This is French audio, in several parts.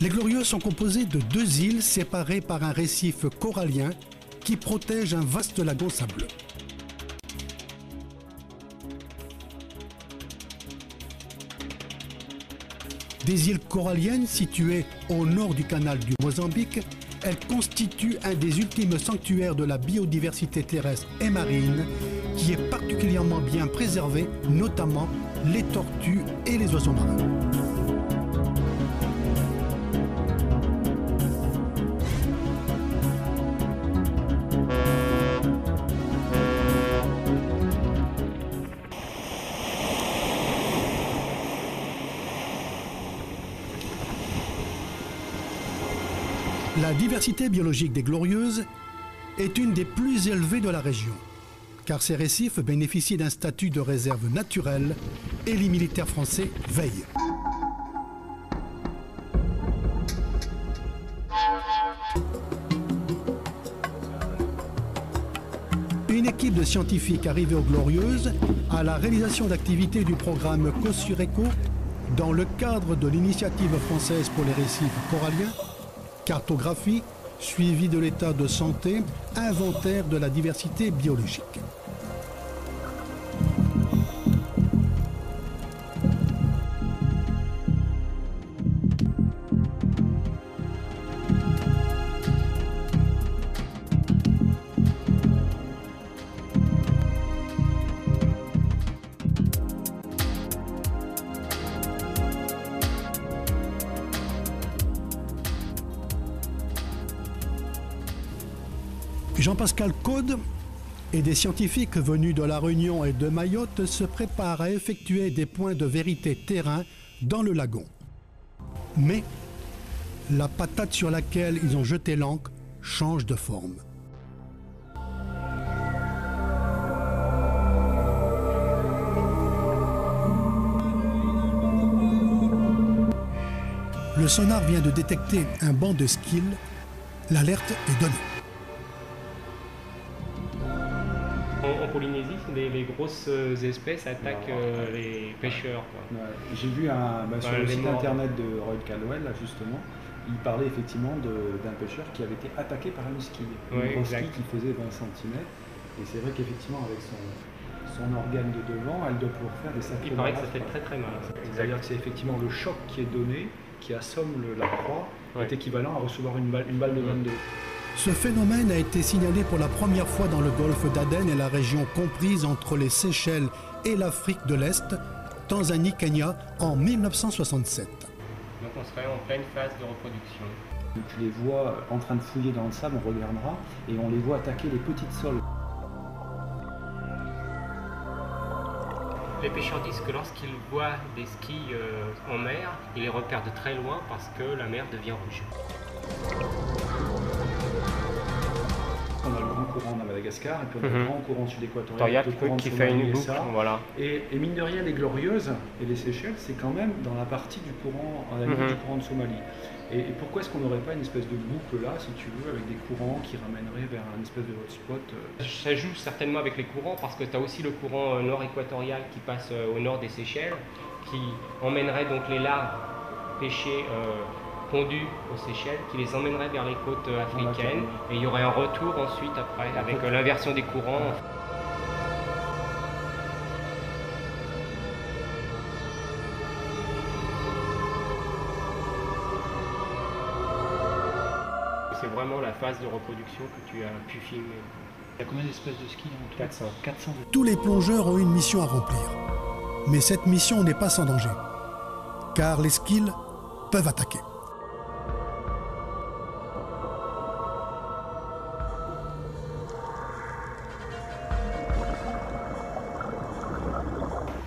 Les Glorieuses sont composées de 2 îles séparées par un récif corallien qui protège un vaste lagon sableux. Des îles coralliennes situées au nord du canal du Mozambique, elles constituent un des ultimes sanctuaires de la biodiversité terrestre et marine qui est particulièrement bien préservé, notamment les tortues et les oiseaux marins. La diversité biologique des Glorieuses est une des plus élevées de la région, car ces récifs bénéficient d'un statut de réserve naturelle et les militaires français veillent. Une équipe de scientifiques arrivée aux Glorieuses à la réalisation d'activités du programme COSURECO dans le cadre de l'initiative française pour les récifs coralliens, cartographie, suivi de l'état de santé, inventaire de la diversité biologique. Jean-Pascal Caude et des scientifiques venus de La Réunion et de Mayotte se préparent à effectuer des points de vérité terrain dans le lagon. Mais la patate sur laquelle ils ont jeté l'ancre change de forme. Le sonar vient de détecter un banc de skills. L'alerte est donnée. En Polynésie, les grosses espèces attaquent les pêcheurs. Ouais, j'ai vu sur le site internet de Roy Caldwell, là, justement, il parlait effectivement d'un pêcheur qui avait été attaqué par une squille. Une grosse squille qui faisait 20 cm. Et c'est vrai qu'effectivement, avec son organe de devant, elle doit pouvoir faire des sacrés. Il paraît que ça fait très très mal. C'est-à-dire que c'est effectivement le choc qui est donné, qui assomme la proie, est équivalent à recevoir une balle de 22. Ce phénomène a été signalé pour la première fois dans le golfe d'Aden et la région comprise entre les Seychelles et l'Afrique de l'Est, Tanzanie, Kenya, en 1967. Donc on serait en pleine phase de reproduction. Tu les vois en train de fouiller dans le sable, on regardera, et on les voit attaquer les petites sols. Les pêcheurs disent que lorsqu'ils voient des skis en mer, ils les repèrent de très loin parce que la mer devient rouge. On a le grand courant à Madagascar et puis on a le grand courant sud-équatorial qui fait une boucle. Voilà. Et mine de rien, les Glorieuses et les Seychelles, c'est quand même dans la partie du courant, en la limite du courant de Somalie. Et pourquoi est-ce qu'on n'aurait pas une espèce de boucle là, si tu veux, avec des courants qui ramèneraient vers un espèce de hotspot Ça joue certainement avec les courants parce que tu as aussi le courant nord-équatorial qui passe au nord des Seychelles, qui emmènerait donc les larves pêchées pondues aux Seychelles, qui les emmènerait vers les côtes africaines, et il y aurait un retour ensuite après avec l'inversion des courants. C'est vraiment la phase de reproduction que tu as pu filmer. Il y a combien d'espèces de skis en tout? 400. Tous les plongeurs ont une mission à remplir. Mais cette mission n'est pas sans danger, car les skills peuvent attaquer.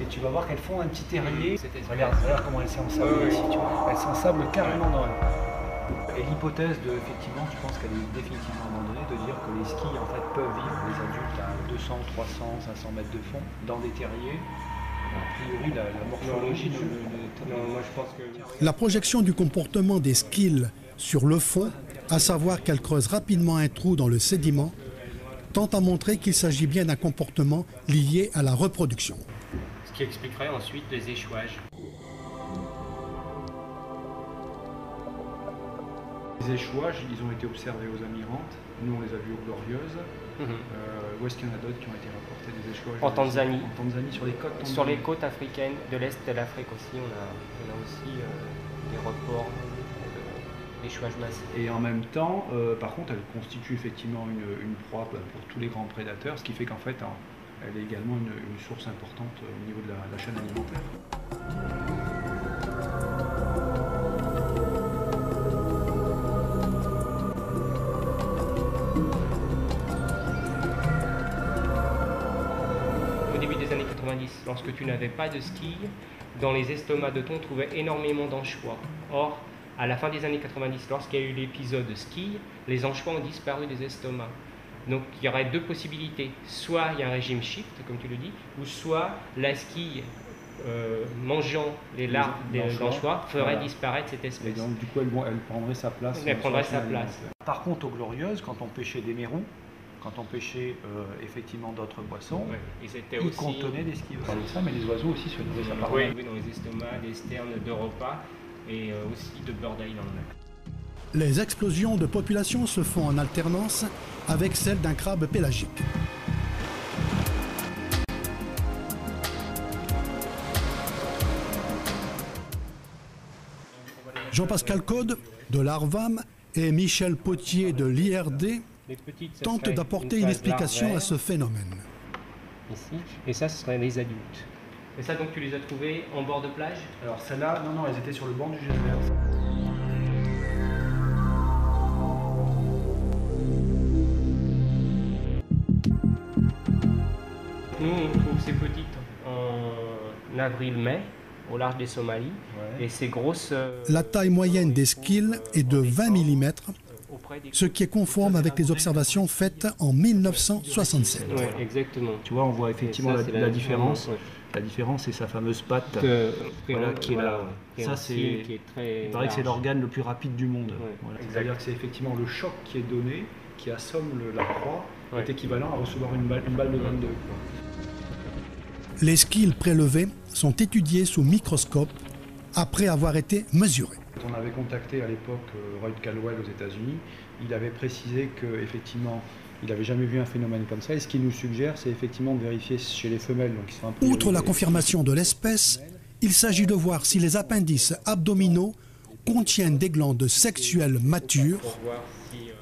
Et tu vas voir qu'elles font un petit terrier. Regarde comment elles s'ensable ici, tu vois. Elles s'ensablent carrément dans elle. Et l'hypothèse effectivement, je pense qu'elle est définitivement abandonnée, de dire que les skis en fait peuvent vivre, les adultes, à 200, 300, 500 mètres de fond, dans des terriers. A priori, la morphologie non, moi je pense que... La projection du comportement des skills sur le fond, à savoir qu'elles creusent rapidement un trou dans le sédiment, tend à montrer qu'il s'agit bien d'un comportement lié à la reproduction. Ce qui expliquerait ensuite les échouages. Les échouages, ils ont été observés aux Amirantes, nous on les a vus aux Glorieuses. Où est-ce qu'il y en a d'autres qui ont été rapportés des échouages? En Tanzanie. En Tanzanie, sur les côtes tanzaniennes. Sur les côtes africaines, de l'Est de l'Afrique aussi, on a aussi des reports d'échouage massif. Et en même temps, par contre, elle constitue effectivement une proie pour tous les grands prédateurs, ce qui fait qu'en fait, elle est également une source importante au niveau de la chaîne alimentaire. Au début des années 90, lorsque tu n'avais pas de ski, dans les estomacs de thon, on trouvait énormément d'anchois. Or, à la fin des années 90, lorsqu'il y a eu l'épisode ski, les anchois ont disparu des estomacs. Donc il y aurait deux possibilités. Soit il y a un régime shift, comme tu le dis, ou soit la squille mangeant les larves d'anchois ferait disparaître cette espèce. Et donc du coup elle prendrait sa place. Elle prendrait sa place. Par contre aux Glorieuses, quand on pêchait des mérous, quand on pêchait effectivement d'autres poissons, ils contenaient des skis. On parlait de ça, mais les oiseaux aussi se nourrissent à part. Oui, dans les estomacs, des sternes d'Europa et aussi de Bird Island. Les explosions de population se font en alternance avec celles d'un crabe pélagique. Jean-Pascal Caude de l'ARVAM et Michel Potier de l'IRD tentent d'apporter une explication à ce phénomène. Ici, et ça, ce seraient les adultes. Et ça, donc, tu les as trouvés en bord de plage? Alors celles-là, non, elles étaient sur le banc du Génévert. Nous, on trouve ces petites en avril-mai, au large des Somalies, et ces grosses... La taille moyenne des skills est de 20 mm, ce qui est conforme avec les observations faites en 1967. Oui, exactement. Tu vois, on voit effectivement la différence. La différence, c'est sa fameuse patte voilà, qui est là. Ça, c'est, il paraît que c'est l'organe le plus rapide du monde. Voilà. C'est-à-dire que c'est effectivement le choc qui est donné, qui assomme la proie, est équivalent à recevoir une balle de 22. Quoi. Les skills prélevés sont étudiés sous microscope après avoir été mesurés. On avait contacté à l'époque Roy Caldwell aux États-Unis. Il avait précisé qu'effectivement, il n'avait jamais vu un phénomène comme ça. Et ce qu'il nous suggère, c'est effectivement de vérifier chez les femelles. Donc, outre la confirmation de l'espèce, il s'agit de voir si les appendices abdominaux contiennent des glandes sexuelles matures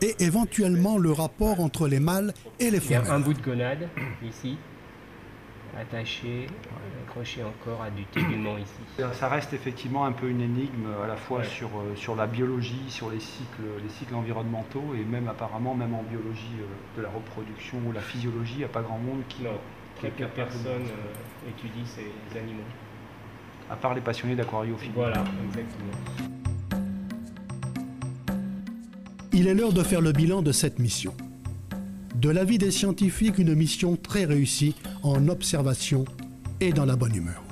et éventuellement le rapport entre les mâles et les femelles. Il y a un bout de gonade ici, attaché, accroché encore à du tégument ici. Ça reste effectivement un peu une énigme à la fois sur la biologie, sur les cycles environnementaux et même apparemment même en biologie de la reproduction ou la physiologie, il n'y a pas grand monde qui... Quelques personnes étudient ces animaux. À part les passionnés d'aquariophilie. Voilà, exactement. Il est l'heure de faire le bilan de cette mission. De l'avis des scientifiques, une mission très réussie en observation et dans la bonne humeur.